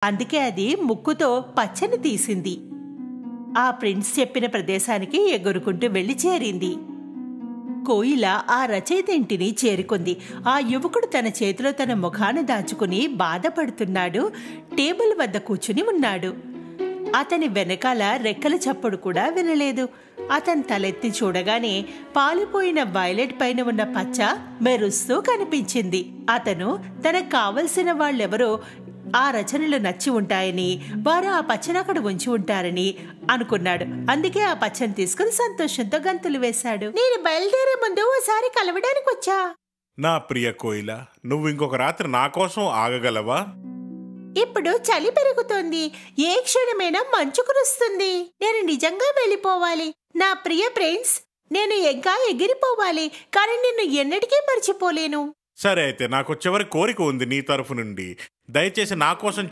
అందుకే అది ముక్కుతో పచ్చని తీసింది. ఆ ప్రిన్స్ చెప్పిన ప్రదేశానికి ఎగురుకుంటూ వెళ్లి చేరింది. కోయిల ఆ రచయిత ఇంటిని చేరుకుంది. ఆ యువకుడు తన చేతిలో తన ముఖాన్ని దాచుకుని బాధపడుతున్నాడు. టేబుల్ వద్ద కూర్చుని ఉన్నాడు. అతని వెనకాల రెక్కల చప్పుడు కూడా వినలేదు. అతను తలెత్తి చూడగానే పాలిపోయిన వైలెట్ పైన ఉన్న పచ్చ మెరుస్తూ కనిపించింది. అతను తనకు కావలసిన వాళ్ళెవరో ఆ రచనలు నచ్చి ఉంటాయని, వారు ఆ పచ్చని అక్కడ ఉంచి ఉంటారని అనుకున్నాడు. అందుకే ఆ పచ్చని తీసుకుని సంతోషంతో గంతులు వేశాడు. నేను బయలుదేరే ముందు ఓసారి కలవడానికి వచ్చా. నా ప్రియ కోయిల, నువ్వు ఇంకొక రాత్రి నా కోసం ఆగగలవా? ఇప్పుడు చలి పెరుగుతోంది. ఏ క్షణమైనా మంచు కురుస్తుంది. నేను నిజంగా వెళ్ళిపోవాలి. నా ప్రియ ప్రిన్స్, నేను ఇంకా ఎగిరిపోవాలి. కానీ నిన్ను ఎన్నటికీ మర్చిపోలేను. సరే, అయితే నాకు చివరి కోరిక ఉంది నీ తరఫు నుండి. దయచేసి నా కోసం